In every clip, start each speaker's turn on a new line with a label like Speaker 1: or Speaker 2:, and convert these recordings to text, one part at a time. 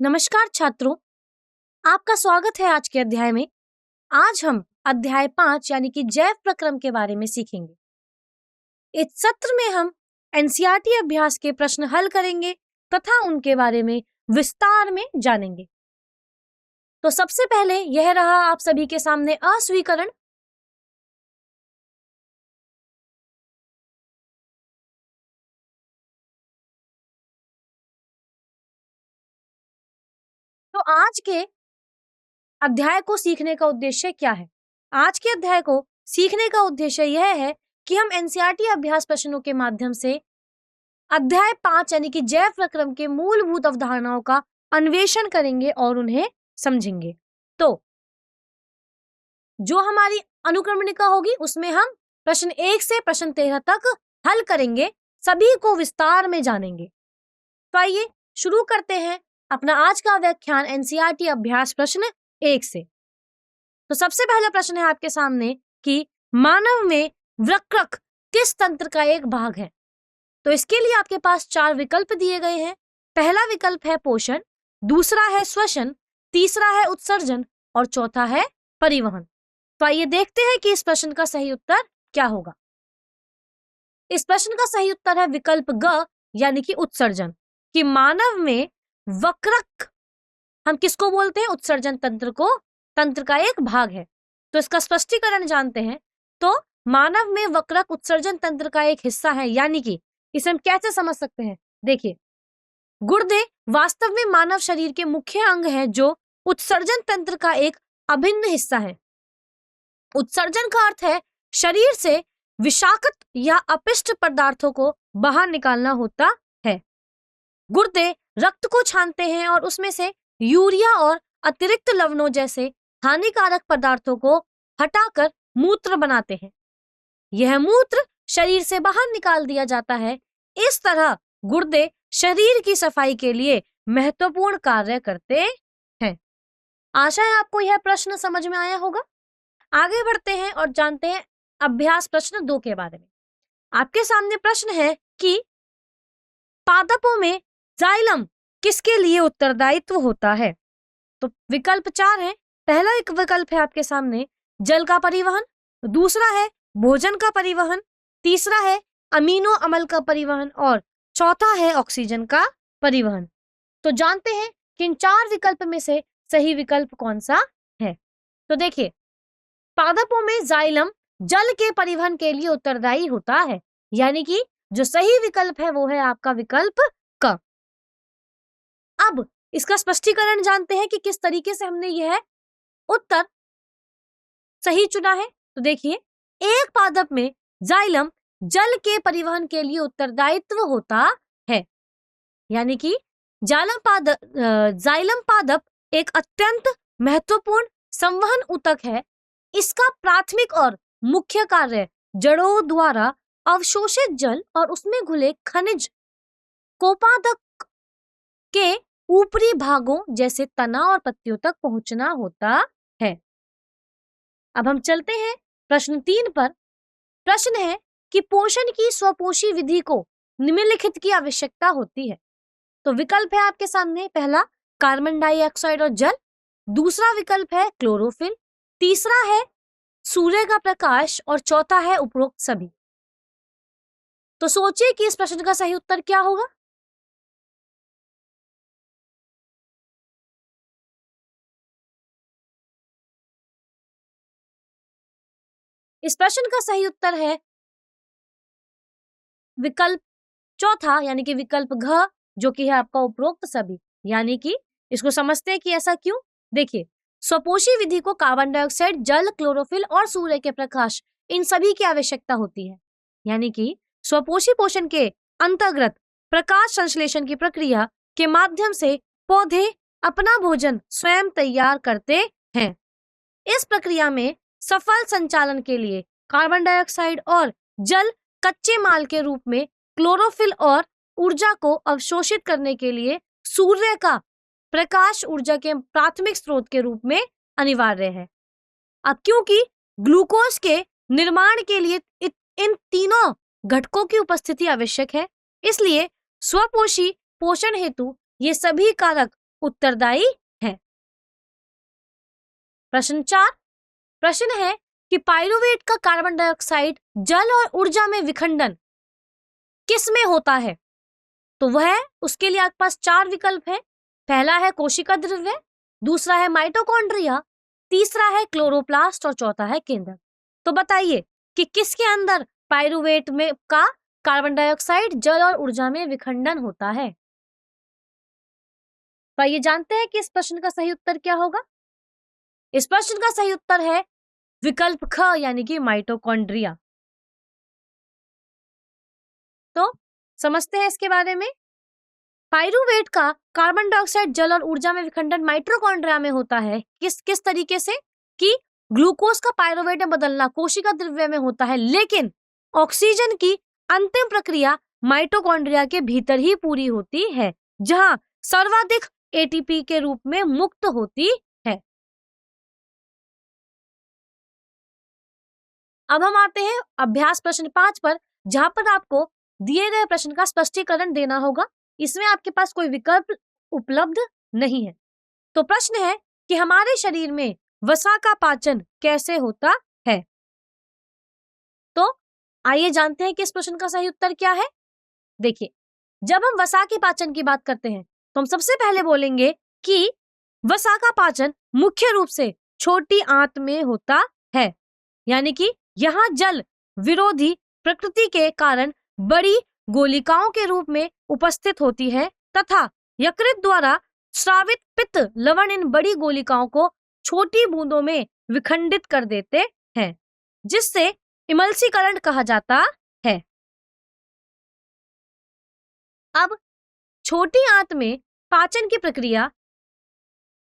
Speaker 1: नमस्कार छात्रों, आपका स्वागत है आज के अध्याय में। आज हम अध्याय 5 यानी कि जैव प्रक्रम के बारे में सीखेंगे। इस सत्र में हम एनसीईआरटी अभ्यास के प्रश्न हल करेंगे तथा उनके बारे में विस्तार में जानेंगे। तो सबसे पहले यह रहा आप सभी के सामने अस्वीकरण। तो आज के अध्याय को सीखने का उद्देश्य क्या है? आज के अध्याय को सीखने का उद्देश्य यह है कि हम एनसीईआरटी अभ्यास प्रश्नों के माध्यम से अध्याय 5 यानी कि जैव प्रक्रम के मूलभूत अवधारणाओं का अन्वेषण करेंगे और उन्हें समझेंगे। तो जो हमारी अनुक्रमणिका होगी उसमें हम प्रश्न 1 से प्रश्न 13 तक हल करेंगे, सभी को विस्तार में जानेंगे। तो आइए शुरू करते हैं अपना आज का व्याख्यान एनसीईआरटी अभ्यास प्रश्न 1 से। तो सबसे पहला प्रश्न है आपके सामने कि मानव में वृक्क किस तंत्र का एक भाग है? तो इसके लिए आपके पास 4 विकल्प दिए गए हैं। पहला विकल्प है पोषण, दूसरा है श्वसन, तीसरा है उत्सर्जन और चौथा है परिवहन। तो आइए देखते हैं कि इस प्रश्न का सही उत्तर क्या होगा। इस प्रश्न का सही उत्तर है विकल्प ग यानी कि उत्सर्जन, कि मानव में वृक्क, हम किसको बोलते हैं? उत्सर्जन तंत्र को, तंत्र का एक भाग है। तो इसका स्पष्टीकरण जानते हैं। तो मानव में वृक्क उत्सर्जन तंत्र का एक हिस्सा है, यानी कि इसे हम कैसे समझ सकते हैं? देखिए, गुर्दे वास्तव में मानव शरीर के मुख्य अंग हैं जो उत्सर्जन तंत्र का एक अभिन्न हिस्सा है। उत्सर्जन का अर्थ है शरीर से विषाक्त या अपिष्ट पदार्थों को बाहर निकालना होता है। गुर्दे रक्त को छानते हैं और उसमें से यूरिया और अतिरिक्त लवणों जैसे हानिकारक पदार्थों को हटाकर मूत्र बनाते हैं। यह मूत्र शरीर से बाहर निकाल दिया जाता है। इस तरह गुर्दे शरीर की सफाई के लिए महत्वपूर्ण कार्य करते हैं। आशा है आपको यह प्रश्न समझ में आया होगा। आगे बढ़ते हैं और जानते हैं अभ्यास प्रश्न 2 के बारे में। आपके सामने प्रश्न है कि पादपों में जाइलम किसके लिए उत्तरदायित्व होता है? तो विकल्प 4 है। पहला एक विकल्प है आपके सामने जल का परिवहन, दूसरा है भोजन का परिवहन, तीसरा है अमीनो अम्ल का परिवहन और चौथा है ऑक्सीजन का परिवहन। तो जानते हैं कि इन 4 विकल्प में से सही विकल्प कौन सा है। तो देखिए, पादपों में जाइलम जल के परिवहन के लिए उत्तरदायी होता है, यानी कि जो सही विकल्प है वो है आपका विकल्प क। अब इसका स्पष्टीकरण जानते हैं कि किस तरीके से हमने यह उत्तर सही चुना है। तो देखिए, एक पादप में जाइलम जल के परिवहन के लिए उत्तरदायित्व होता है, यानी कि जाइलम पादप एक अत्यंत महत्वपूर्ण संवहन ऊतक है। इसका प्राथमिक और मुख्य कार्य जड़ों द्वारा अवशोषित जल और उसमें घुले खनिज कोपादक के ऊपरी भागों जैसे तना और पत्तियों तक पहुंचना होता है। अब हम चलते हैं प्रश्न 3 पर। प्रश्न है कि पोषण की स्वपोषी विधि को निम्नलिखित की आवश्यकता होती है। तो विकल्प है आपके सामने, पहला कार्बन डाइऑक्साइड और जल, दूसरा विकल्प है क्लोरोफिल, तीसरा है सूर्य का प्रकाश और चौथा है उपरोक्त सभी। तो सोचिए कि इस प्रश्न का सही उत्तर क्या होगा। इस प्रश्न का सही उत्तर है विकल्प चौथा, यानी कि विकल्प घ, जो कि है आपका उपरोक्त सभी। यानी कि इसको समझते हैं कि ऐसा क्यों। देखिए, स्वपोषी विधि को कार्बन डाइऑक्साइड, जल, क्लोरोफिल और सूर्य के प्रकाश, इन सभी की आवश्यकता होती है। यानी कि स्वपोषी पोषण के अंतर्गत प्रकाश संश्लेषण की प्रक्रिया के माध्यम से पौधे अपना भोजन स्वयं तैयार करते हैं। इस प्रक्रिया में सफल संचालन के लिए कार्बन डाइऑक्साइड और जल कच्चे माल के रूप में, क्लोरोफिल और ऊर्जा को अवशोषित करने के लिए सूर्य का प्रकाश ऊर्जा के प्राथमिक स्रोत के रूप में अनिवार्य है। अब क्योंकि ग्लूकोज के निर्माण के लिए इन तीनों घटकों की उपस्थिति आवश्यक है, इसलिए स्वपोषी पोषण हेतु ये सभी कारक उत्तरदायी है। प्रश्न 4 प्रश्न है कि पाइरुवेट का कार्बन डाइऑक्साइड जल और ऊर्जा में विखंडन किस में होता है? तो वह उसके लिए आपके पास 4 विकल्प है। पहला है कोशिका द्रव्य, दूसरा है माइटोकॉन्ड्रिया, तीसरा है क्लोरोप्लास्ट और चौथा है केंद्रक। तो बताइए कि किसके अंदर पाइरुवेट में का कार्बन डाइऑक्साइड जल और ऊर्जा में विखंडन होता है? तो ये जानते हैं कि इस प्रश्न का सही उत्तर क्या होगा? इस प्रश्न का सही उत्तर है विकल्प ख यानी कि माइटोकॉन्ड्रिया। तो समझते हैं इसके बारे में। पाइरुवेट का कार्बन डाइऑक्साइड जल और ऊर्जा में विखंडन माइटोकॉन्ड्रिया में होता है। किस तरीके से कि ग्लूकोज का पाइरुवेट में बदलना कोशिका द्रव्य में होता है, लेकिन ऑक्सीजन की अंतिम प्रक्रिया माइटोकॉन्ड्रिया के भीतर ही पूरी होती है, जहां सर्वाधिक एटीपी के रूप में मुक्त होती है। अब हम आते हैं अभ्यास प्रश्न 5 पर, जहां पर आपको दिए गए प्रश्न का स्पष्टीकरण देना होगा। इसमें आपके पास कोई विकल्प उपलब्ध नहीं है। तो प्रश्न है कि हमारे शरीर में वसा का पाचन कैसे होता है? तो आइए जानते हैं कि इस प्रश्न का सही उत्तर क्या है। देखिए, जब हम वसा के पाचन की बात करते हैं तो हम सबसे पहले बोलेंगे कि वसा का पाचन मुख्य रूप से छोटी आंत में होता है, यानी कि यहाँ जल विरोधी प्रकृति के कारण बड़ी गोलिकाओं के रूप में उपस्थित होती है तथा यकृत द्वारा स्रावित पित्त लवण इन बड़ी गोलिकाओं को छोटी बूंदों में विखंडित कर देते हैं, जिससे इमल्सीकरण कहा जाता है। अब छोटी आंत में पाचन की प्रक्रिया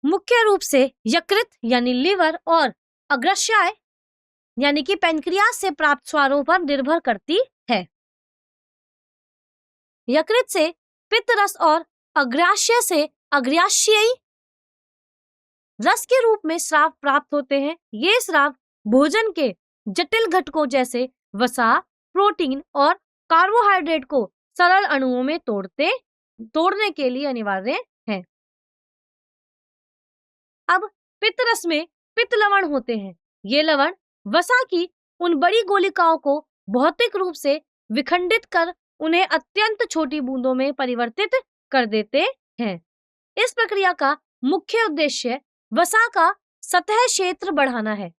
Speaker 1: मुख्य रूप से यकृत यानी लिवर और अग्राशय यानी कि पैंक्रियास से प्राप्त स्वारों पर निर्भर करती है। यकृत से पित्त रस और अग्राशय से अग्राशयी रस के रूप में स्राव प्राप्त होते हैं। ये स्राव भोजन के जटिल घटकों जैसे वसा, प्रोटीन और कार्बोहाइड्रेट को सरल अणुओं में तोड़ने के लिए अनिवार्य है। अब पित्त रस में पित्त लवण होते हैं। ये लवण वसा की उन बड़ी गोलिकाओं को भौतिक रूप से विखंडित कर उन्हें अत्यंत छोटी बूंदों में परिवर्तित कर देते हैं। इस प्रक्रिया का मुख्य उद्देश्य वसा का सतह क्षेत्र बढ़ाना है।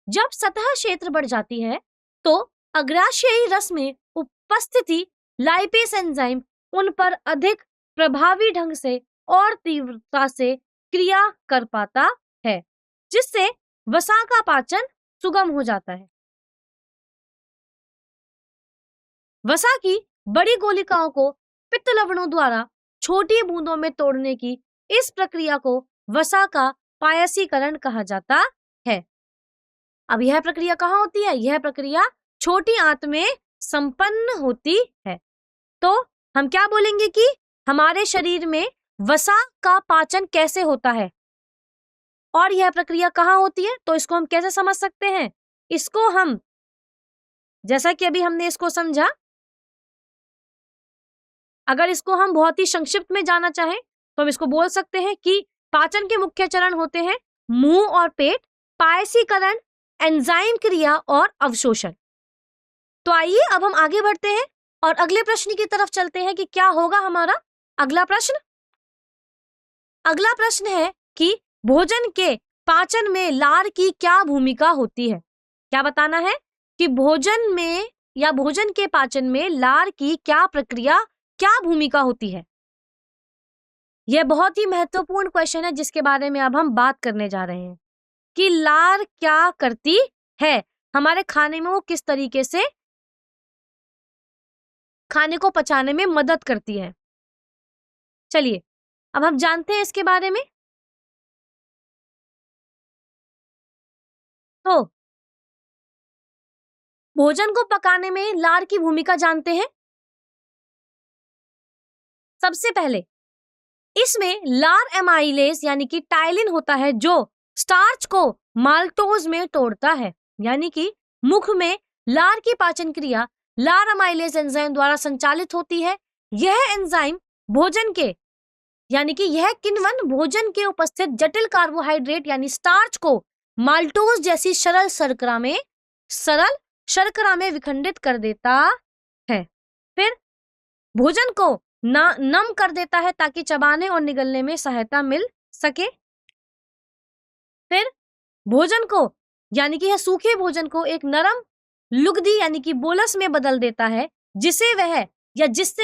Speaker 1: जब सतह क्षेत्र बढ़ जाती है तो अग्राशयी रस में उपस्थिति लाइपेस एंजाइम उन पर अधिक प्रभावी ढंग से और तीव्रता से क्रिया कर पाता है, जिससे वसा का पाचन सुगम हो जाता है। वसा की बड़ी गोलिकाओं को पित्त लवणों द्वारा छोटी बूंदों में तोड़ने की इस प्रक्रिया को वसा का पायसीकरण कहा जाता है। अब यह प्रक्रिया कहाँ होती है? यह प्रक्रिया छोटी आंत में संपन्न होती है। तो हम क्या बोलेंगे कि हमारे शरीर में वसा का पाचन कैसे होता है और यह प्रक्रिया कहाँ होती है? तो इसको हम कैसे समझ सकते हैं? इसको हम, जैसा कि अभी हमने इसको समझा, अगर इसको हम बहुत ही संक्षिप्त में जानना चाहें तो हम इसको बोल सकते हैं कि पाचन के मुख्य चरण होते हैं मुंह और पेट, पायसीकरण, एंजाइम क्रिया और अवशोषण। तो आइए अब हम आगे बढ़ते हैं और अगले प्रश्न की तरफ चलते हैं कि क्या होगा हमारा अगला प्रश्न। अगला प्रश्न है कि भोजन के पाचन में लार की क्या भूमिका होती है? क्या बताना है कि भोजन में या भोजन के पाचन में लार की क्या भूमिका होती है। यह बहुत ही महत्वपूर्ण क्वेश्चन है जिसके बारे में अब हम बात करने जा रहे हैं कि लार क्या करती है, हमारे खाने में वो किस तरीके से खाने को पचाने में मदद करती है। चलिए अब हम जानते हैं इसके बारे में। तो भोजन को पकाने में लार की भूमिका जानते हैं। सबसे पहले इसमें लार एमाइलेज यानी कि टाइलिन होता है जो स्टार्च को माल्टोज में तोड़ता है, यानी कि मुख में लार की पाचन क्रिया लार एमाइलेज एंजाइम द्वारा संचालित होती है। यह एंजाइम भोजन के यानी कि यह किण्वन भोजन के उपस्थित जटिल कार्बोहाइड्रेट यानी स्टार्च को माल्टोज जैसी सरल शर्करा में विखंडित कर देता है। फिर भोजन को नम कर देता है ताकि चबाने और निगलने में सहायता मिल सके। फिर भोजन को यानी कि यह सूखे भोजन को एक नरम लुगदी यानी कि बोलस में बदल देता है, जिससे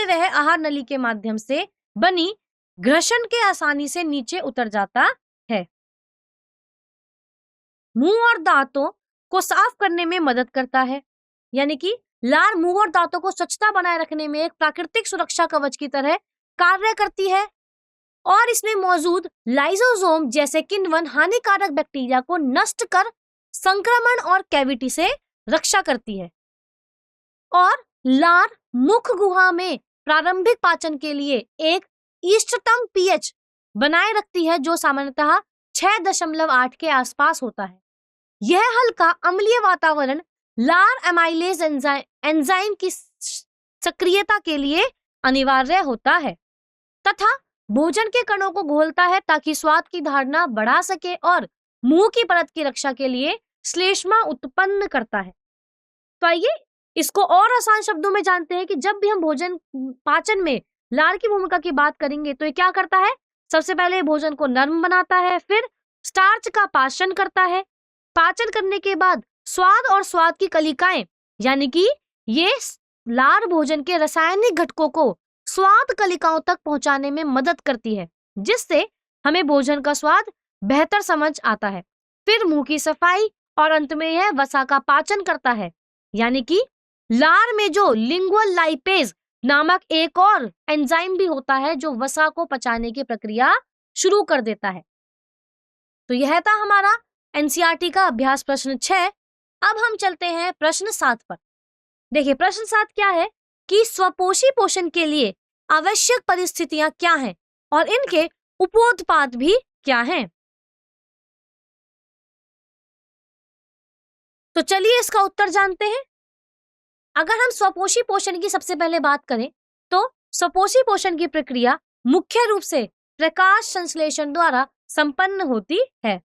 Speaker 1: वह आहार नली के माध्यम से बनी घर्षण के आसानी से नीचे उतर जाता है। मुंह और दांतों को साफ करने में मदद करता है, यानी कि लार मुंह और दांतों को स्वच्छता बनाए रखने में एक प्राकृतिक सुरक्षा कवच की तरह कार्य करती है और इसमें मौजूद लाइसोसोम जैसे किण्वन हानिकारक बैक्टीरिया को नष्ट कर संक्रमण और कैविटी से रक्षा करती है। और लार मुख गुहा में प्रारंभिक पाचन के लिए एक इष्टतम पीएच बनाए रखती है जो सामान्यतः 6.8 के आसपास होता है। यह हल्का अम्लीय वातावरण लार एमाइलेज एंजाइम की सक्रियता के लिए अनिवार्य होता है तथा भोजन के कणों को घोलता है ताकि स्वाद की धारणा बढ़ा सके और मुंह की परत की रक्षा के लिए श्लेष्मा उत्पन्न करता है। तो आइए इसको और आसान शब्दों में जानते हैं कि जब भी हम भोजन पाचन में लार की भूमिका की बात करेंगे तो ये क्या करता है। सबसे पहले भोजन को नरम बनाता है, फिर स्टार्च का पाचन करता है। पाचन करने के बाद स्वाद और स्वाद की कलिकाएं यानी कि ये लार भोजन के रासायनिक घटकों को स्वाद कलिकाओं तक पहुंचाने में मदद करती है, जिससे हमें भोजन का स्वाद बेहतर समझ आता है। फिर मुंह की सफाई और अंत में यह वसा का पाचन करता है, यानी कि लार में जो लिंगुअल लाइपेज नामक एक और एंजाइम भी होता है जो वसा को पचाने की प्रक्रिया शुरू कर देता है। तो यह था हमारा एनसीईआरटी का अभ्यास प्रश्न 6। अब हम चलते हैं प्रश्न 7 पर। देखिए प्रश्न 7 क्या है कि स्वपोषी पोषण के लिए आवश्यक परिस्थितियां क्या हैं और इनके उपोत्पाद भी क्या हैं। तो चलिए इसका उत्तर जानते हैं। अगर हम स्वपोषी पोषण की सबसे पहले बात करें तो स्वपोषी पोषण की प्रक्रिया मुख्य रूप से प्रकाश संश्लेषण द्वारा संपन्न होती है।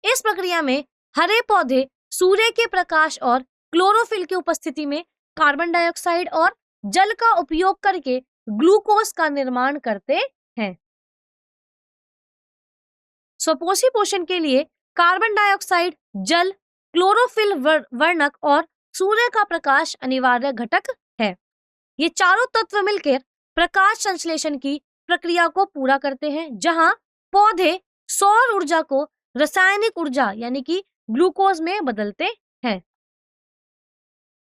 Speaker 1: इस प्रक्रिया में हरे पौधे सूर्य के प्रकाश और क्लोरोफिल की उपस्थिति में कार्बन डाइऑक्साइड और जल का उपयोग करके ग्लूकोज का निर्माण करते हैं। स्वपोषी पोषण के लिए कार्बन डाइऑक्साइड, जल, क्लोरोफिल वर्णक और सूर्य का प्रकाश अनिवार्य घटक है। ये चारों तत्व मिलकर प्रकाश संश्लेषण की प्रक्रिया को पूरा करते हैं, जहां पौधे सौर ऊर्जा को रासायनिक ऊर्जा यानी कि ग्लूकोज में बदलते हैं।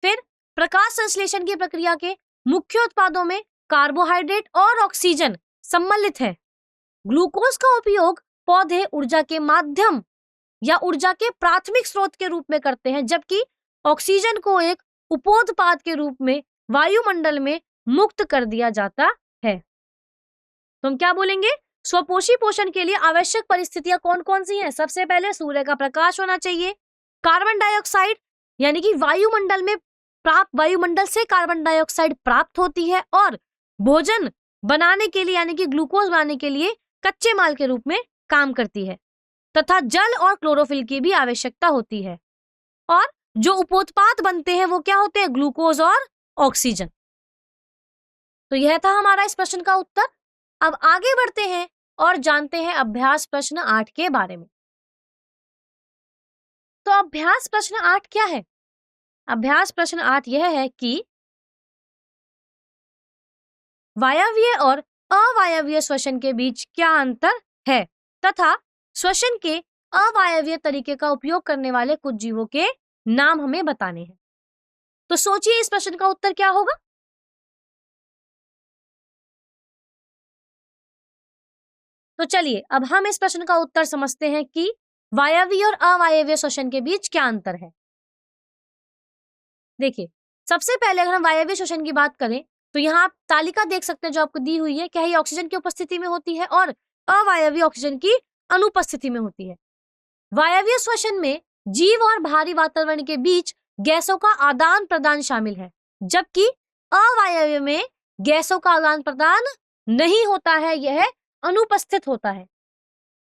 Speaker 1: फिर प्रकाश संश्लेषण की प्रक्रिया के मुख्य उत्पादों में कार्बोहाइड्रेट और ऑक्सीजन सम्मिलित है। ग्लूकोज का उपयोग पौधे ऊर्जा के माध्यम या ऊर्जा के प्राथमिक स्रोत के रूप में करते हैं, जबकि ऑक्सीजन को एक उपोत्पाद के रूप में वायुमंडल में मुक्त कर दिया जाता है। तो हम क्या बोलेंगे, स्वपोषी पोषण के लिए आवश्यक परिस्थितियां कौन कौन सी हैं। सबसे पहले सूर्य का प्रकाश होना चाहिए, कार्बन डाइऑक्साइड यानी कि वायुमंडल से कार्बन डाइऑक्साइड प्राप्त होती है और भोजन बनाने के लिए यानी कि ग्लूकोज बनाने के लिए कच्चे माल के रूप में काम करती है, तथा जल और क्लोरोफिल की भी आवश्यकता होती है। और जो उपोत्पाद बनते हैं वो क्या होते हैं, ग्लूकोज और ऑक्सीजन। तो यह था हमारा इस प्रश्न का उत्तर। अब आगे बढ़ते हैं और जानते हैं अभ्यास प्रश्न 8 के बारे में। तो अभ्यास प्रश्न 8 क्या है। अभ्यास प्रश्न 8 यह है कि वायवीय और अवायवीय श्वसन के बीच क्या अंतर है तथा श्वसन के अवायवीय तरीके का उपयोग करने वाले कुछ जीवों के नाम हमें बताने हैं। तो सोचिए इस प्रश्न का उत्तर क्या होगा। तो चलिए अब हम इस प्रश्न का उत्तर समझते हैं कि वायवीय और अवायवीय श्वसन के बीच क्या अंतर है। देखिए सबसे पहले अगर हम वायवीय श्वसन की बात करें तो यहाँ आप तालिका देख सकते हैं जो आपको दी हुई है, क्या ये ऑक्सीजन की उपस्थिति में होती है और अवायवीय ऑक्सीजन की अनुपस्थिति में होती है। वायवीय श्वसन में जीव और बाहरी वातावरण के बीच गैसों का आदान प्रदान शामिल है, जबकि अवायवीय में गैसों का आदान प्रदान नहीं होता है, यह अनुपस्थित होता है।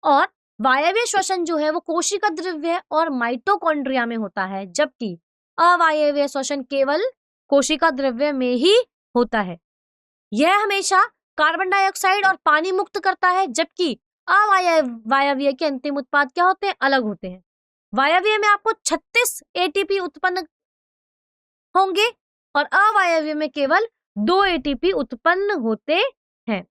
Speaker 1: और वायवीय श्वसन जो है वो कोशिका द्रव्य और माइटोकॉन्ड्रिया में होता है, जबकि अवायवीय श्वसन केवल कोशिका द्रव्य में ही होता है। यह हमेशा कार्बन डाइऑक्साइड और पानी मुक्त करता है, जबकि अवायवीय के अंतिम उत्पाद क्या होते हैं? अलग होते हैं। वायवीय में आपको 36 एटीपी उत्पन्न होंगे और अवायवीय में केवल 2 एटीपी उत्पन्न होते हैं।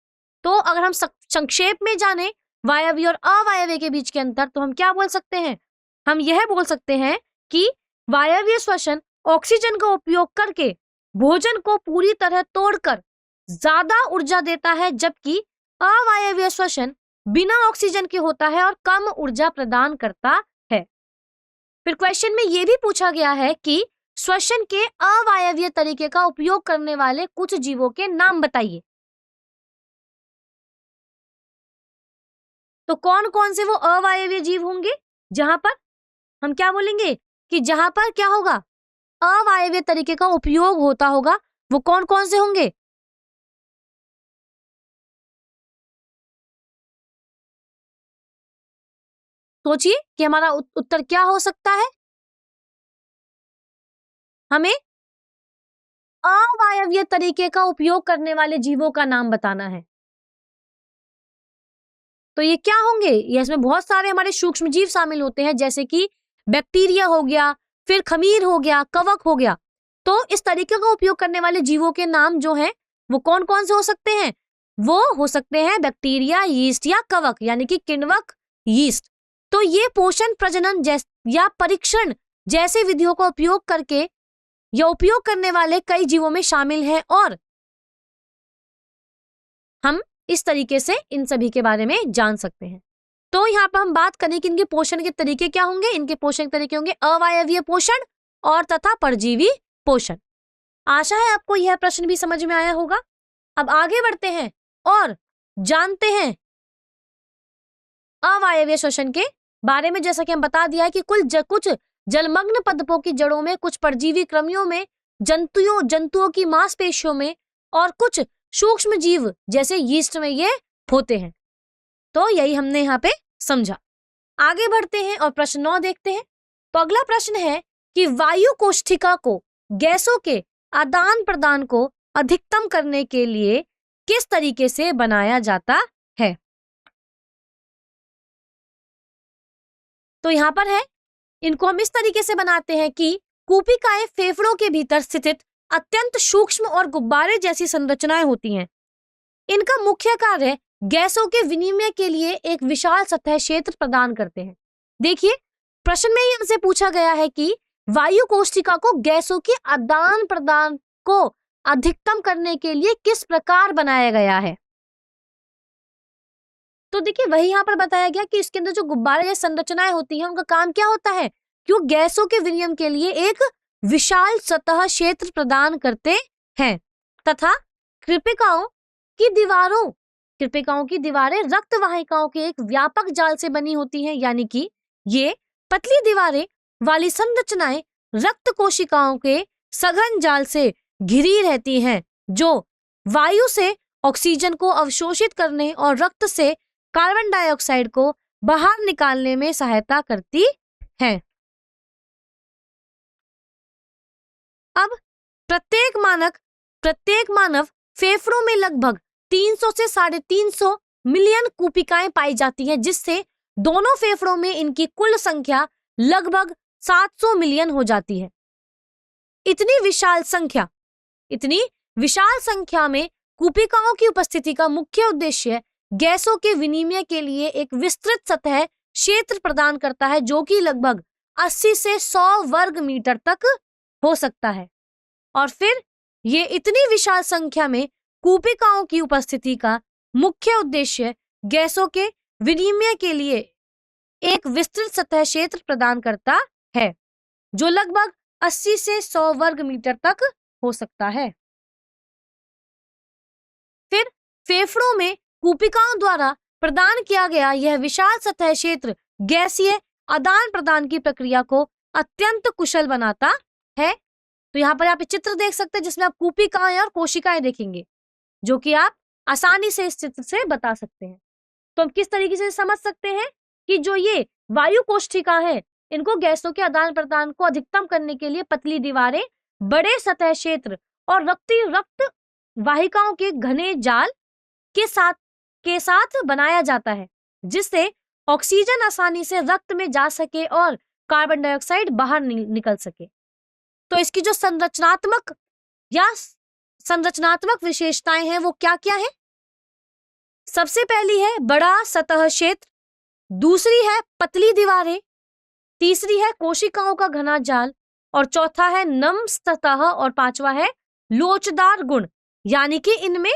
Speaker 1: तो अगर हम संक्षेप में जाने वायवीय और अवायवीय के बीच के अंतर, तो हम क्या बोल सकते हैं? हम यह बोल सकते हैं कि वायवीय श्वसन ऑक्सीजन का उपयोग करके भोजन को पूरी तरह तोड़कर ज्यादा ऊर्जा देता है, जबकि अवायवीय श्वसन बिना ऑक्सीजन के होता है और कम ऊर्जा प्रदान करता है। फिर क्वेश्चन में यह भी पूछा गया है कि श्वसन के अवायवीय तरीके का उपयोग करने वाले कुछ जीवों के नाम बताइए। तो कौन कौन से वो अवायवीय जीव होंगे? जहां पर हम क्या बोलेंगे कि जहां पर क्या होगा? अवायवीय तरीके का उपयोग होता होगा, वो कौन कौन से होंगे? सोचिए कि हमारा उत्तर क्या हो सकता है। हमें अवायवीय तरीके का उपयोग करने वाले जीवों का नाम बताना है। तो ये क्या होंगे? ये इसमें बहुत सारे हमारे सूक्ष्म जीव शामिल होते हैं, जैसे कि बैक्टीरिया हो गया, फिर खमीर हो गया, कवक हो गया। तो इस तरीके का उपयोग करने वाले जीवों के नाम जो हैं वो कौन कौन से हो सकते हैं? वो हो सकते हैं बैक्टीरिया, यीस्ट या कवक, यानी कि किण्वक, यीस्ट। तो ये पोषण, प्रजनन या परीक्षण जैसे विधियों का उपयोग करके या उपयोग करने वाले कई जीवों में शामिल है, और हम इस तरीके से इन सभी के बारे में जान सकते हैं। तो यहाँ पर हम बात करें कि इनके पोषण के तरीके क्या होंगे। इनके पोषण के तरीके होंगे अवायवीय पोषण और तथा परजीवी पोषण। आशा है आपको यह प्रश्न भी समझ में आया होगा। अब आगे बढ़ते हैं और जानते हैं अवायवीय श्वसन के बारे में। जैसा कि हम बता दिया है कि कुछ जलमग्न पदपों की जड़ों में, कुछ परजीवी कृमियों में, जंतुओं की मांसपेशियों में और कुछ सूक्ष्म जीव जैसे यीस्ट में ये होते हैं। तो यही हमने यहाँ पे समझा। आगे बढ़ते हैं और प्रश्न 9 देखते हैं। तो अगला प्रश्न है कि वायु कोष्ठिका को गैसों के आदान प्रदान को अधिकतम करने के लिए किस तरीके से बनाया जाता है? तो यहाँ पर है, इनको हम इस तरीके से बनाते हैं कि कूपिकाएं फेफड़ों के भीतर स्थित अत्यंत सूक्ष्म और गुब्बारे जैसी संरचनाएं होती हैं। इनका मुख्य कार्य गैसों के विनिमय के लिए एक विशाल सतह क्षेत्र प्रदान करते हैं। देखिए, प्रश्न में ही हमसे पूछा गया है कि वायु कोष्ठिका को गैसों के आदान प्रदान को अधिकतम करने के लिए किस प्रकार बनाया गया है। तो देखिए, वही यहाँ पर बताया गया कि इसके अंदर जो गुब्बारे जैसी संरचनाएं होती हैं, उनका काम क्या होता है कि वो गैसों के विनिमय के लिए एक विशाल सतह क्षेत्र प्रदान करते हैं तथा कृपिकाओं की दीवारें रक्त वाहिकाओं के एक व्यापक जाल से बनी होती हैं, यानी कि ये पतली दीवारें वाली संरचनाएं रक्त कोशिकाओं के सघन जाल से घिरी रहती हैं, जो वायु से ऑक्सीजन को अवशोषित करने और रक्त से कार्बन डाइऑक्साइड को बाहर निकालने में सहायता करती हैं। अब प्रत्येक मानव फेफड़ों में लगभग 300 से 350 मिलियन कूपिकाएं पाई जाती हैं, जिससे दोनों फेफड़ों में इनकी कुल संख्या लगभग 700 मिलियन हो जाती है। इतनी विशाल संख्या में कूपिकाओं की उपस्थिति का मुख्य उद्देश्य गैसों के विनिमय के लिए एक विस्तृत सतह क्षेत्र प्रदान करता है, जो कि लगभग 80 से 100 वर्ग मीटर तक हो सकता है। और फिर ये इतनी विशाल संख्या में कूपिकाओं की उपस्थिति का मुख्य उद्देश्य गैसों के विनिमय के लिए एक विस्तृत सतह क्षेत्र प्रदान करता है, जो लगभग 80 से 100 वर्ग मीटर तक हो सकता है। फिर फेफड़ों में कूपिकाओं द्वारा प्रदान किया गया यह विशाल सतह क्षेत्र गैसीय आदान प्रदान की प्रक्रिया को अत्यंत कुशल बनाता है। तो यहाँ पर आप चित्र देख सकते हैं, जिसमें आप कूपिकाएं और कोशिकाएं देखेंगे, जो कि आप आसानी से इस चित्र से बता सकते हैं। तो हम किस तरीके से समझ सकते हैं कि जो ये वायु कोष्ठिका है, इनको गैसों के आदान प्रदान को अधिकतम करने के लिए पतली दीवारें, बड़े सतह क्षेत्र और रक्त वाहिकाओं के घने जाल के साथ बनाया जाता है, जिससे ऑक्सीजन आसानी से रक्त में जा सके और कार्बन डाइऑक्साइड बाहर निकल सके। तो इसकी जो संरचनात्मक विशेषताएं हैं वो क्या क्या है? सबसे पहली है बड़ा सतह क्षेत्र, दूसरी है पतली दीवारें, तीसरी है कोशिकाओं का घना जाल और चौथा है नम सतह और पांचवा है लोचदार गुण, यानी कि इनमें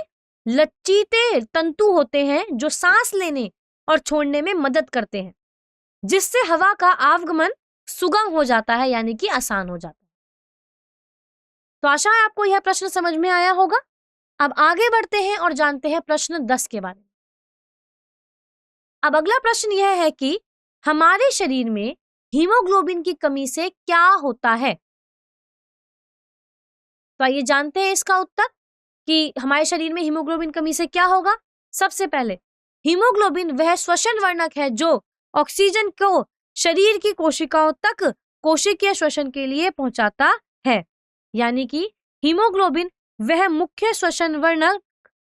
Speaker 1: लचीते तंतु होते हैं जो सांस लेने और छोड़ने में मदद करते हैं, जिससे हवा का आवागमन सुगम हो जाता है, यानी कि आसान हो जाता है। तो आशा है आपको यह प्रश्न समझ में आया होगा। अब आगे बढ़ते हैं और जानते हैं प्रश्न 10 के बारे में। अब अगला प्रश्न यह है कि हमारे शरीर में हीमोग्लोबिन की कमी से क्या होता है? तो आइए जानते हैं इसका उत्तर कि हमारे शरीर में हीमोग्लोबिन कमी से क्या होगा। सबसे पहले हीमोग्लोबिन वह श्वसन वर्णक है जो ऑक्सीजन को शरीर की कोशिकाओं तक कोशिकीय श्वसन के लिए पहुंचाता है, यानी कि हीमोग्लोबिन वह मुख्य श्वसन वर्णक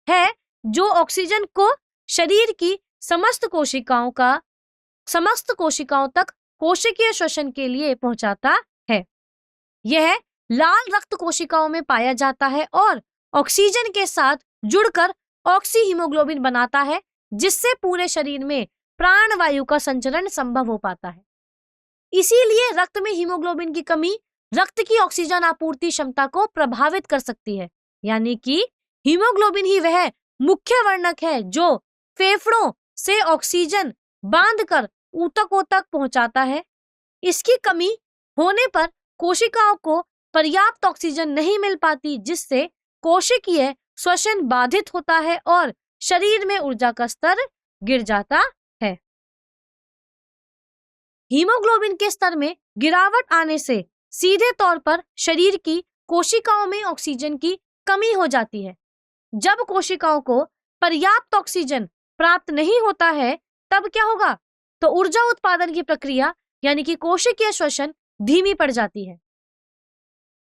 Speaker 1: है जो ऑक्सीजन को शरीर की समस्त कोशिकाओं तक कोशिकीय श्वसन के लिए पहुंचाता है। यह लाल रक्त कोशिकाओं में पाया जाता है और ऑक्सीजन के साथ जुड़कर ऑक्सी हीमोग्लोबिन बनाता है, जिससे पूरे शरीर में प्राणवायु का संचरण संभव हो पाता है। इसीलिए रक्त में हीमोग्लोबिन की कमी रक्त की ऑक्सीजन आपूर्ति क्षमता को प्रभावित कर सकती है, यानी कि हीमोग्लोबिन ही वह मुख्य वर्णक है जो फेफड़ों से ऑक्सीजन बांधकर ऊतकों तक पहुंचाता है। इसकी कमी होने पर कोशिकाओं को पर्याप्त ऑक्सीजन नहीं मिल पाती, जिससे कोशिकीय श्वसन बाधित होता है और शरीर में ऊर्जा का स्तर गिर जाता है। हीमोग्लोबिन के स्तर में गिरावट आने से सीधे तौर पर शरीर की कोशिकाओं में ऑक्सीजन की कमी हो जाती है। जब कोशिकाओं को पर्याप्त ऑक्सीजन प्राप्त नहीं होता है तब क्या होगा? तो ऊर्जा उत्पादन की प्रक्रिया यानी कि कोशिकीय श्वसन धीमी पड़ जाती है,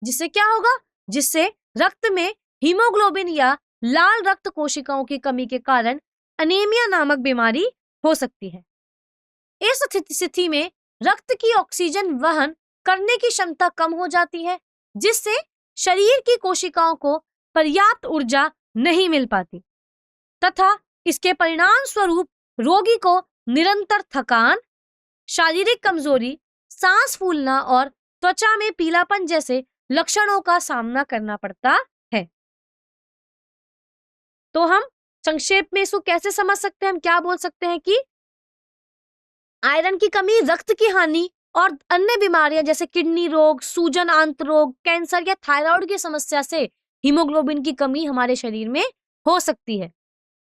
Speaker 1: जिससे क्या होगा? जिससे रक्त में हीमोग्लोबिन या लाल रक्त कोशिकाओं की कमी के कारण अनीमिया नामक बीमारी हो सकती है। इस स्थिति में रक्त की ऑक्सीजन वहन करने की क्षमता कम हो जाती है, जिससे शरीर की कोशिकाओं को पर्याप्त ऊर्जा नहीं मिल पाती तथा इसके परिणाम स्वरूप रोगी को निरंतर थकान, शारीरिक कमजोरी, सांस फूलना और त्वचा में पीलापन जैसे लक्षणों का सामना करना पड़ता है। तो हम संक्षेप में इसको कैसे समझ सकते हैं? हम क्या बोल सकते हैं कि आयरन की कमी रक्त की हानि और अन्य बीमारियां जैसे किडनी रोग, सूजन आंत रोग, कैंसर या थायराइड की समस्या से हीमोग्लोबिन की कमी हमारे शरीर में हो सकती है।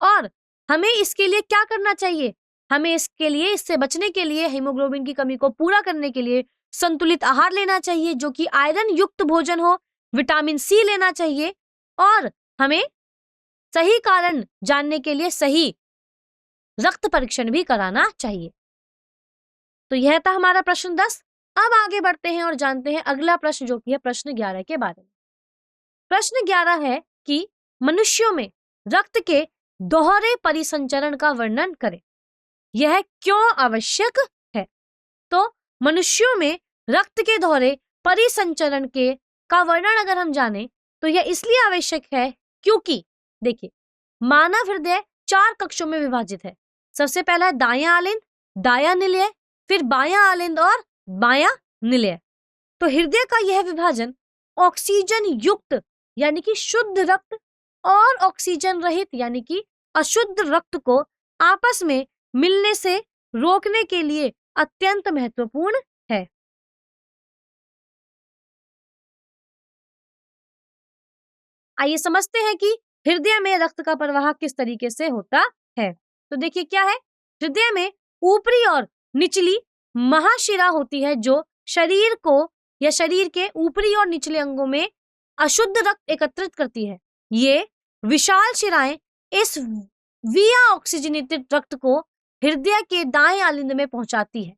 Speaker 1: और हमें इसके लिए क्या करना चाहिए? हमें इससे बचने के लिए, हीमोग्लोबिन की कमी को पूरा करने के लिए संतुलित आहार लेना चाहिए जो कि आयरन युक्त भोजन हो, विटामिन सी लेना चाहिए और हमें सही कारण जानने के लिए सही रक्त परीक्षण भी कराना चाहिए। तो यह था हमारा प्रश्न 10। अब आगे बढ़ते हैं और जानते हैं अगला प्रश्न जो कि है प्रश्न 11 के बारे में। प्रश्न 11 है कि मनुष्यों में रक्त के दोहरे परिसंचरण का वर्णन करें। यह क्यों आवश्यक है? तो मनुष्यों में रक्त के दोहरे परिसंचरण का वर्णन अगर हम जाने तो यह इसलिए आवश्यक है क्योंकि देखिए, मानव हृदय 4 कक्षों में विभाजित है। सबसे पहला है दायां आलिंद, दायां निलय, फिर बायां आलिंद और बायां निलय। तो हृदय का यह विभाजन ऑक्सीजन युक्त यानी कि शुद्ध रक्त और ऑक्सीजन रहित यानी कि अशुद्ध रक्त को आपस में मिलने से रोकने के लिए अत्यंत महत्वपूर्ण है। आइए समझते हैं कि हृदय में रक्त का प्रवाह किस तरीके से होता है। तो देखिए क्या है, हृदय में ऊपरी और निचली महाशिरा होती है जो शरीर को या शरीर के ऊपरी और निचले अंगों में अशुद्ध रक्त एकत्रित करती है। ये विशाल शिराएं इस विया ऑक्सीजनेटेड रक्त को हृदय के दाएं आलिंद में पहुंचाती है।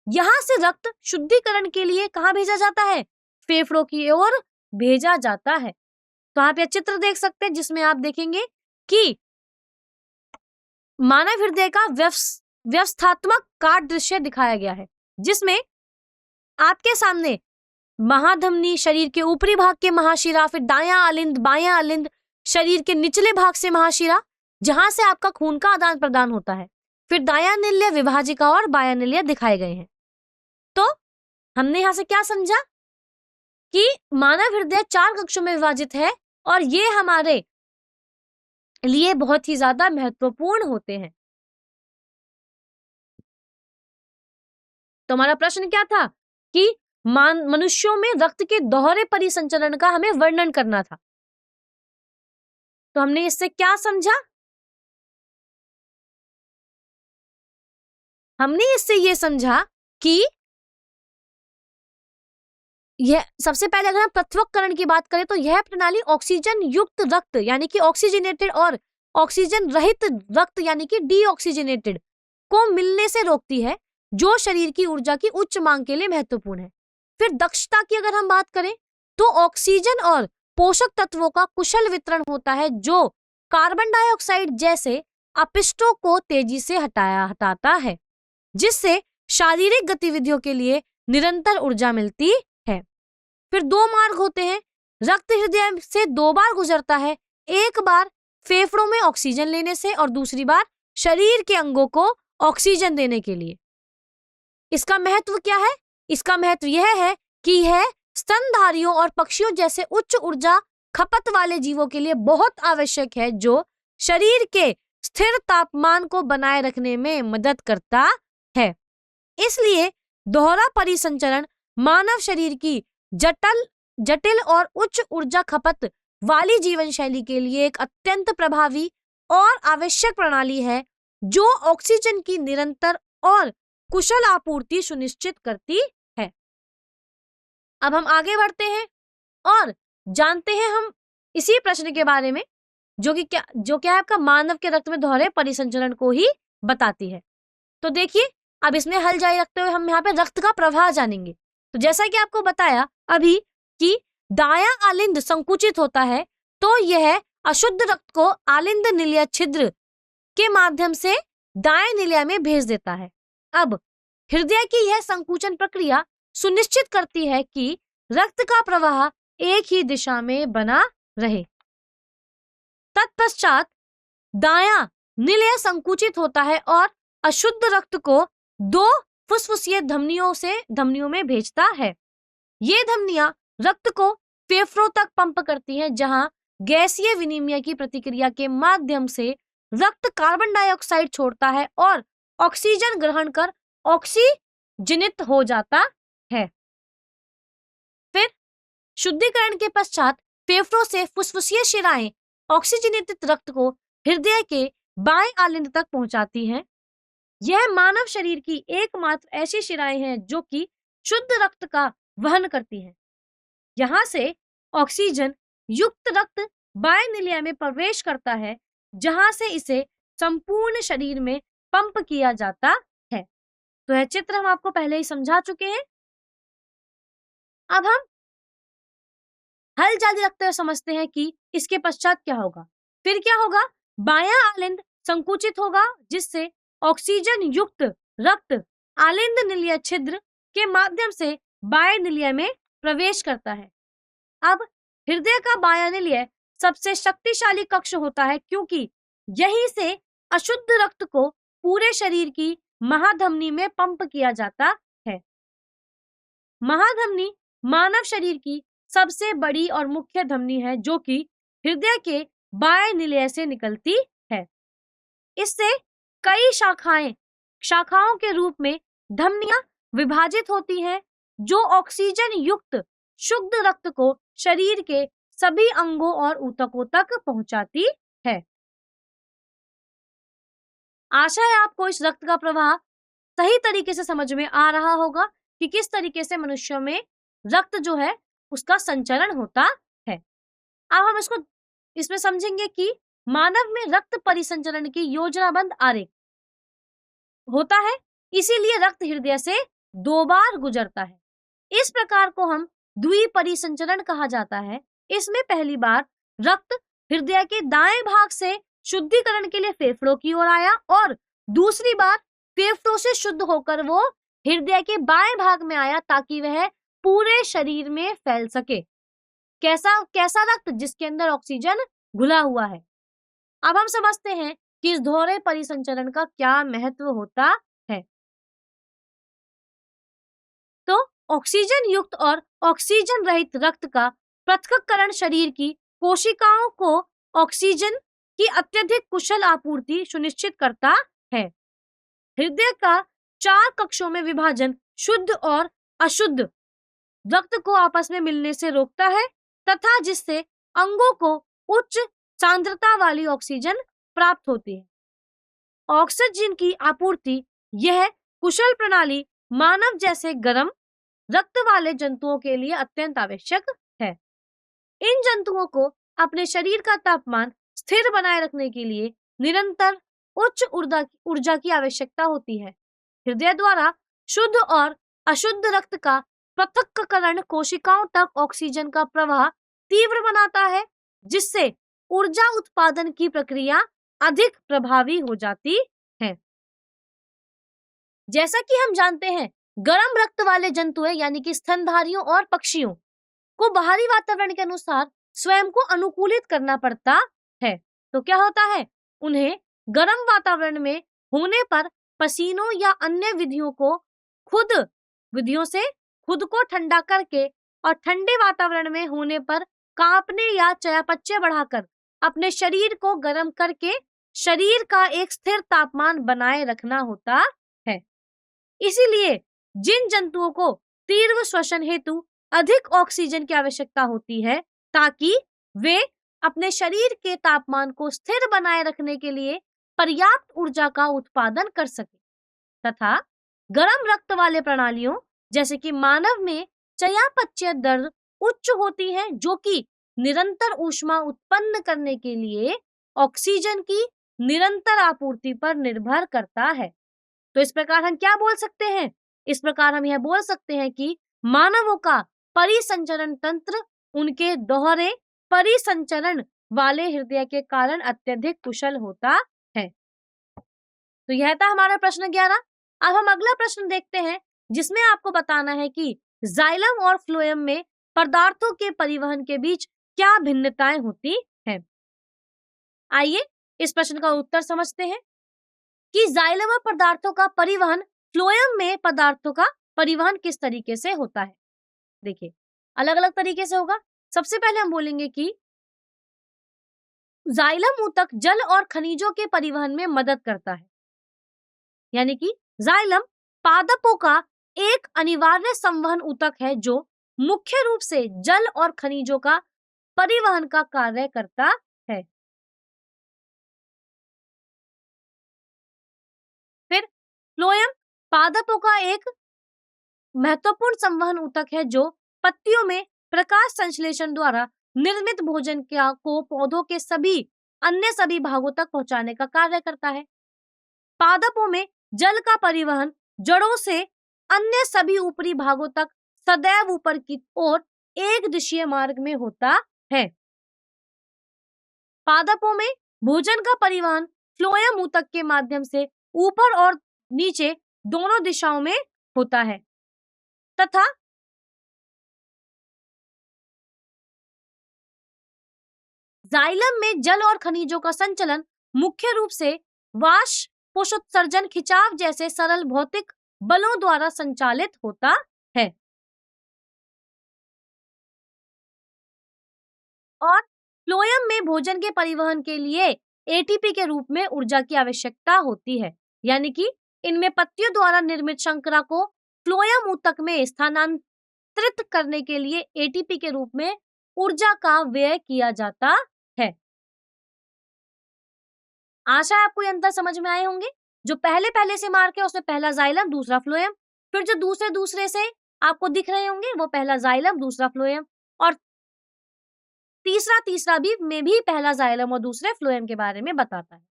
Speaker 1: यहां से रक्त शुद्धिकरण के लिए कहां भेजा जाता है? फेफड़ों की ओर भेजा जाता है। तो आप यह चित्र देख सकते हैं जिसमें आप देखेंगे कि मानव हृदय का व्यवस्थात्मक कार्य दृश्य दिखाया गया है, जिसमें आपके सामने महाधमनी, शरीर के ऊपरी भाग के महाशिरा, फिर दायां आलिंद, बायां आलिंद, शरीर के निचले भाग से महाशिरा जहां से आपका खून का आदान प्रदान होता है, फिर दायां निल्य, विभाजिका और बायां निल्य दिखाए गए हैं। तो हमने यहां से क्या समझा कि मानव हृदय 4 कक्षों में विभाजित है और ये हमारे लिए बहुत ही ज्यादा महत्वपूर्ण होते हैं। तो हमारा प्रश्न क्या था कि मनुष्यों में रक्त के दोहरे परिसंचरण का हमें वर्णन करना था। तो हमने इससे क्या समझा? हमने इससे ये समझा कि यह सबसे पहले अगर हम पृथक्करण की बात करें तो यह प्रणाली ऑक्सीजन युक्त रक्त यानी कि ऑक्सीजनेटेड और ऑक्सीजन रहित रक्त यानी कि डीऑक्सीजनेटेड को मिलने से रोकती है, जो शरीर की ऊर्जा की उच्च मांग के लिए महत्वपूर्ण है। फिर दक्षता की अगर हम बात करें तो ऑक्सीजन और पोषक तत्वों का कुशल वितरण होता है, जो कार्बन डाइऑक्साइड जैसे अपशिष्टों को तेजी से हटाता है, जिससे शारीरिक गतिविधियों के लिए निरंतर ऊर्जा मिलती है। फिर 2 मार्ग होते हैं। रक्त हृदय से 2 बार गुजरता है, एक बार फेफड़ों में ऑक्सीजन लेने से और दूसरी बार शरीर के अंगों को ऑक्सीजन देने के लिए। इसका महत्व क्या है? इसका महत्व यह है कि यह स्तनधारियों और पक्षियों जैसे उच्च ऊर्जा खपत वाले जीवों के लिए बहुत आवश्यक है, जो शरीर के स्थिर तापमान को बनाए रखने में मदद करता है। इसलिए दोहरा परिसंचरण मानव शरीर की जटिल और उच्च ऊर्जा खपत वाली जीवन शैली के लिए एक अत्यंत प्रभावी और आवश्यक प्रणाली है, जो ऑक्सीजन की निरंतर और कुशल आपूर्ति सुनिश्चित करती है। अब हम आगे बढ़ते हैं और जानते हैं हम इसी प्रश्न के बारे में, जो क्या है आपका मानव के रक्त में दोहरे परिसंचरण को ही बताती है। तो देखिए, अब इसमें हल जारी रखते हुए हम यहाँ पे रक्त का प्रवाह जानेंगे। तो जैसा कि आपको बताया अभी कि दायां आलिंद संकुचित होता है, तो यह अशुद्ध रक्त को आलिंद निलय छिद्र के माध्यम से दाएं निलय में भेज देता है। अब हृदय की यह संकुचन प्रक्रिया सुनिश्चित करती है कि रक्त का प्रवाह एक ही दिशा में बना रहे। तत्पश्चात दायां निलय संकुचित होता है और अशुद्ध रक्त को 2 फुसफुसीय धमनियों में भेजता है। ये धमनियां रक्त को फेफड़ों तक पंप करती हैं, जहां गैसीय विनिमय की प्रक्रिया के माध्यम से रक्त कार्बन डाइऑक्साइड छोड़ता है और ऑक्सीजन ग्रहण कर ऑक्सीजनित हो जाता है। फिर शुद्धिकरण के पश्चात फेफड़ों से फुसफुसीय शिराएं ऑक्सीजनेटेड रक्त को हृदय के बाएं आलिंद तक पहुंचाती हैं। यह मानव शरीर की एकमात्र ऐसी शिराएं हैं जो कि शुद्ध रक्त का वहन करती हैं। यहाँ से ऑक्सीजन युक्त रक्त बाएं निलय में प्रवेश करता है, जहां से इसे संपूर्ण शरीर में पंप किया जाता है। तो यह चित्र हम आपको पहले ही समझा चुके हैं। अब हम हल जारी रखते हुए समझते हैं कि इसके पश्चात क्या होगा। फिर क्या होगा? बायां आलिंद संकुचित होगा, जिससे ऑक्सीजन युक्त रक्त आलिंद निलय छिद्र के माध्यम से बाएं निलय में प्रवेश करता है। अब हृदय का बायां निलय सबसे शक्तिशाली कक्ष होता है, क्योंकि यहीं से अशुद्ध रक्त को पूरे शरीर की महाधमनी में पंप किया जाता है। महाधमनी मानव शरीर की सबसे बड़ी और मुख्य धमनी है, जो कि हृदय के बाएं निलय से निकलती है। इससे कई शाखाओं के रूप में धमनियां विभाजित होती हैं, जो ऑक्सीजन युक्त शुद्ध रक्त को शरीर के सभी अंगों और ऊतकों तक पहुंचाती है। आशा है आपको इस रक्त का प्रवाह सही तरीके से समझ में आ रहा होगा कि किस तरीके से मनुष्यों में रक्त जो है उसका संचरण होता है। अब हम इसमें समझेंगे कि मानव में रक्त परिसंचरण की योजनाबद्ध आरेख होता है, इसीलिए रक्त हृदय से 2 बार गुजरता है। इस प्रकार को हम द्विपरिसंचरण कहा जाता है। इसमें पहली बार रक्त हृदय के दाएं भाग से शुद्धिकरण के लिए फेफड़ों की ओर आया और दूसरी बार फेफड़ों से शुद्ध होकर वो हृदय के बाएं भाग में आया ताकि वह पूरे शरीर में फैल सके। कैसा कैसा रक्त? जिसके अंदर ऑक्सीजन घुला हुआ है। अब हम समझते हैं कि इस दोहरे परिसंचरण का क्या महत्व होता है। तो ऑक्सीजन युक्त और ऑक्सीजन रहित रक्त का पृथक्करण शरीर की कोशिकाओं को ऑक्सीजन की अत्यधिक कुशल आपूर्ति सुनिश्चित करता है। हृदय का 4 कक्षों में विभाजन शुद्ध और अशुद्ध रक्त को आपस में मिलने से रोकता है तथा जिससे अंगों को उच्च सांद्रता वाली ऑक्सीजन प्राप्त होती है। ऑक्सीजन की आपूर्ति यह कुशल प्रणाली मानव जैसे गर्म रक्त वाले जंतुओं के लिए अत्यंत आवश्यक है। इन जंतुओं को अपने शरीर का तापमान स्थिर बनाए रखने के लिए निरंतर उच्च ऊर्जा की आवश्यकता होती है। हृदय द्वारा शुद्ध और अशुद्ध रक्त का पृथक्करण कोशिकाओं तक ऑक्सीजन का प्रवाह तीव्र बनाता है, जिससे ऊर्जा उत्पादन की प्रक्रिया अधिक प्रभावी हो जाती है। जैसा कि हम जानते हैं, गर्म रक्त वाले जंतुओं यानी कि स्तनधारियों और पक्षियों को बाहरी वातावरण के अनुसार स्वयं को अनुकूलित करना पड़ता है। तो क्या होता है? उन्हें गर्म वातावरण में होने पर पसीनों या अन्य विधियों से खुद को ठंडा करके और ठंडे वातावरण में होने पर कांपने या चयापचय बढ़ाकर अपने शरीर को गर्म करके शरीर का एक स्थिर तापमान बनाए रखना होता है। इसीलिए जिन जंतुओं को तीव्र श्वसन हेतु अधिक ऑक्सीजन की आवश्यकता होती है ताकि वे अपने शरीर के तापमान को स्थिर बनाए रखने के लिए पर्याप्त ऊर्जा का उत्पादन कर सके, तथा गर्म रक्त वाले प्रणालियों जैसे कि मानव में चयापचय दर उच्च होती है जो कि निरंतर ऊष्मा उत्पन्न करने के लिए ऑक्सीजन की निरंतर आपूर्ति पर निर्भर करता है। तो इस प्रकार हम क्या बोल सकते हैं? इस प्रकार हम यह बोल सकते हैं कि मानवों का परिसंचरण तंत्र उनके दोहरे परिसंचरण वाले हृदय के कारण अत्यधिक कुशल होता है। तो यह था हमारा प्रश्न 11। अब हम अगला प्रश्न देखते हैं जिसमें आपको बताना है कि जाइलम और फ्लोएम में पदार्थों के परिवहन के बीच क्या भिन्नताएं होती हैं। आइए इस प्रश्न का उत्तर समझते हैं कि जाइलम पदार्थों का परिवहन फ्लोएम में पदार्थों का परिवहन किस तरीके से होता है। देखिए, अलग अलग तरीके से होगा। सबसे पहले हम बोलेंगे कि जाइलम ऊतक जल और खनिजों के परिवहन में मदद करता है, यानी कि जाइलम पादपों का एक अनिवार्य संवहन ऊतक है जो मुख्य रूप से जल और खनिजों का परिवहन का कार्य करता है। फिर फ्लोएम पादपों का एक महत्वपूर्ण संवहन ऊतक है जो पत्तियों में प्रकाश संश्लेषण द्वारा निर्मित भोजन को पौधों के सभी भागों तक पहुंचाने का कार्य करता है। पादपों में जल का परिवहन जड़ों से अन्य सभी ऊपरी भागों तक सदैव ऊपर की ओर एक दिशीय मार्ग में होता है। पादपों में भोजन का परिवहन फ्लोएम ऊतक के माध्यम से ऊपर और नीचे दोनों दिशाओं में होता है तथा जाइलम में जल और खनिजों का संचलन मुख्य रूप से वाष्पोत्सर्जन खिंचाव जैसे सरल भौतिक बलों द्वारा संचालित होता है। और फ्लोएम में भोजन के परिवहन के लिए एटीपी के रूप में ऊर्जा की आवश्यकता होती है, यानी कि इनमें पत्तियों द्वारा निर्मित शर्करा को फ्लोएम ऊतक में स्थानांतरित करने के लिए एटीपी के रूप में ऊर्जा का व्यय किया जाता है। आशा है आपको ये अंतर समझ में आए होंगे। जो पहले से मार्क है उसमें पहला जाइलम दूसरा फ्लोएम, फिर जो दूसरे से आपको दिख रहे होंगे वो पहला जाइलम दूसरा फ्लोएम और तीसरा भी में भी पहला जाइलम और दूसरे फ्लोएम के बारे में बताता है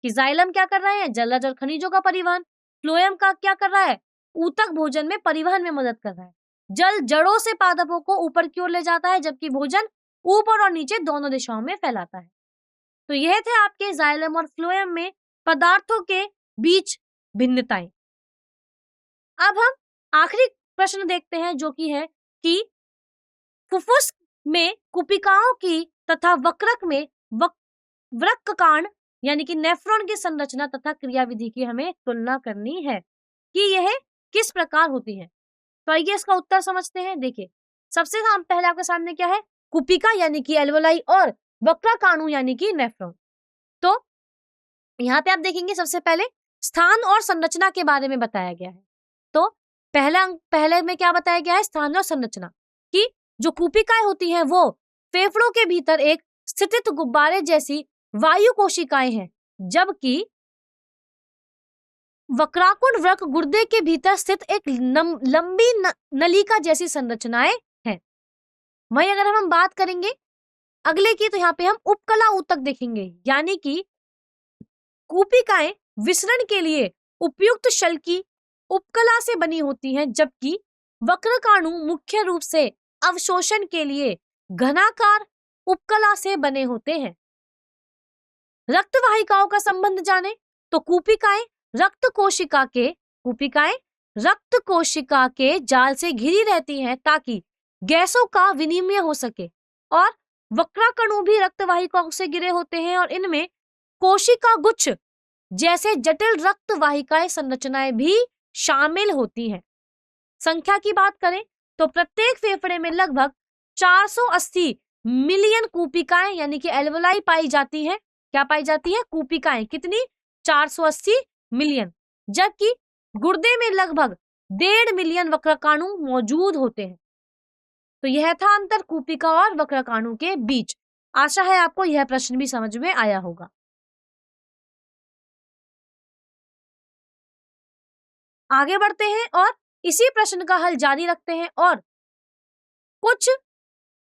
Speaker 1: कि जाइलम क्या कर रहा है, जलज और खनिजों का परिवहन। फ्लोएम का क्या कर रहा है, ऊतक भोजन में परिवहन में मदद कर रहा है। जल जड़ों से पादपों को ऊपर की ओर ले जाता है, जबकि भोजन ऊपर और नीचे दोनों दिशाओं में फैलाता है। तो यह थे आपके जाइलम और फ्लोएम में पदार्थों के बीच भिन्नताएं। अब हम आखिरी प्रश्न देखते हैं, जो कि है कि फुफ्फुस में कुपिकाओं की तथा वक्रक में वृक्ककांड यानी कि नेफ्रॉन की संरचना तथा क्रियाविधि की हमें तुलना करनी है कि यह किस प्रकार होती है। तो आइए इसका उत्तर समझते हैं। देखिए, सबसे पहले आपके सामने क्या है, कुपिका यानी कि एल्वेलाई और वक्रकाणु यानी कि नेफ्रॉन। तो यहाँ पे आप देखेंगे सबसे पहले स्थान और संरचना के बारे में बताया गया है। तो पहले में क्या बताया गया है, स्थान और संरचना, कि जो कुपिकाएं होती हैं वो फेफड़ों के भीतर एक स्थित गुब्बारे जैसी वायु कोशिकाएं हैं, जबकि वक्राकुंड वृक्क गुर्दे के भीतर स्थित एक लंबी नलिका जैसी संरचनाएं हैं। वहीं अगर हम बात करेंगे अगले की, तो यहाँ पे हम उपकला ऊतक देखेंगे, यानी कि कुपिकाएं विसरण के लिए उपयुक्त शल की उपकला से बनी होती हैं, जबकि वक्रकाणु मुख्य रूप से अवशोषण के लिए घनाकार उपकला से बने होते हैं। रक्त वाहिकाओं का संबंध जाने तो कुपिकाएं रक्त कोशिका के जाल से घिरी रहती हैं ताकि गैसों का विनिमय हो सके, और वक्राकणु भी रक्त वाहिकाओं से घिरे होते हैं और इनमें कोशिका गुच्छ जैसे जटिल रक्त वाहिकाएं संरचनाएं भी शामिल होती हैं। संख्या की बात करें तो प्रत्येक फेफड़े में लगभग 480 मिलियन कुपिकाएं यानी कि एल्वेलाई पाई जाती है। क्या पाई जाती है, कुपिकाएं कितनी, 480 मिलियन, जबकि गुर्दे में लगभग 1.5 मिलियन वक्रकाणु मौजूद होते हैं। तो यह था अंतर कुपिका और वक्रकाणु के बीच। आशा है आपको यह प्रश्न भी समझ में आया होगा। आगे बढ़ते हैं और इसी प्रश्न का हल जारी रखते हैं और कुछ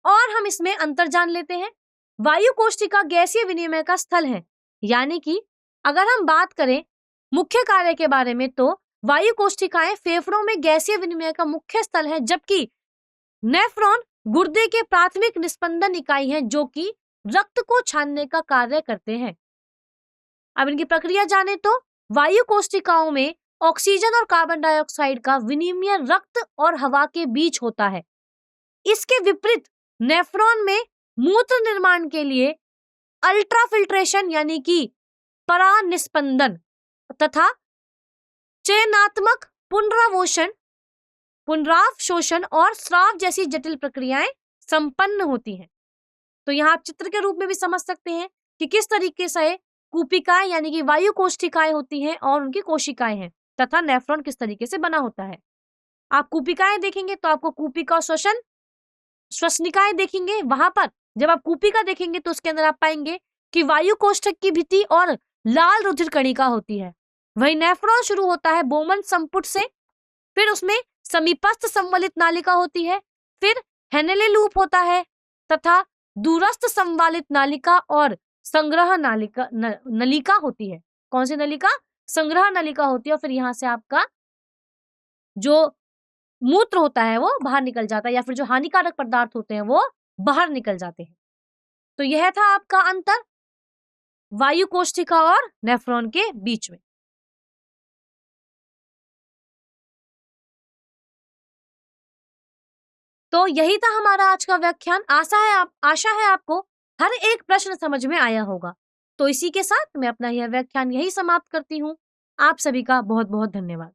Speaker 1: और हम इसमें अंतर जान लेते हैं। वायु कोशिका गैसीय विनिमय का स्थल है, यानी कि अगर हम बात करें मुख्य कार्य के बारे में तो वायु कोशिकाएं फेफड़ों में गैसीय विनिमय का मुख्य स्थल है, जबकि नेफ्रॉन गुर्दे के प्राथमिक निस्पंदन इकाई हैं जो कि रक्त को छानने का कार्य करते हैं। अब इनकी प्रक्रिया जाने तो वायु कोशिकाओं में ऑक्सीजन और कार्बन डाइऑक्साइड का विनिमय रक्त और हवा के बीच होता है। इसके विपरीत नेफ्रॉन में मूत्र निर्माण के लिए अल्ट्राफिल्ट्रेशन यानी कि परानिस्पंदन तथा चयनात्मक पुनरावशोषण और स्राव जैसी जटिल प्रक्रियाएं संपन्न होती हैं। तो यहाँ आप चित्र के रूप में भी समझ सकते हैं कि किस तरीके से कुपिकाएं यानी कि वायु कोशिकाएं होती हैं और उनकी कोशिकाएं हैं, तथा नेफ्रॉन किस तरीके से बना होता है। आप कुपिकाएं देखेंगे तो आपको कुपिका श्वसनिकाएं देखेंगे, वहां पर जब आप कुपिका देखेंगे तो उसके अंदर आप पाएंगे कि वायु कोष्ठक की भित्ति और लाल रुधिर कणिका होती है। वही नेफ्रॉन शुरू होता है बोमन संपुट से, फिर उसमें समीपस्थ संवलित नालिका होती है, फिर हेनेले लूप होता है तथा दूरस्थ संवालित नालिका और संग्रह नलिका होती है। कौन सी नलिका, संग्रह नलिका होती है। और फिर यहाँ से आपका जो मूत्र होता है वो बाहर निकल जाता है, या फिर जो हानिकारक पदार्थ होते हैं वो बाहर निकल जाते हैं। तो यह था आपका अंतर वायु कोशिका और नेफ्रॉन के बीच में। तो यही था हमारा आज का व्याख्यान। आशा है आपको हर एक प्रश्न समझ में आया होगा। तो इसी के साथ मैं अपना यह व्याख्यान यही समाप्त करती हूँ। आप सभी का बहुत बहुत धन्यवाद।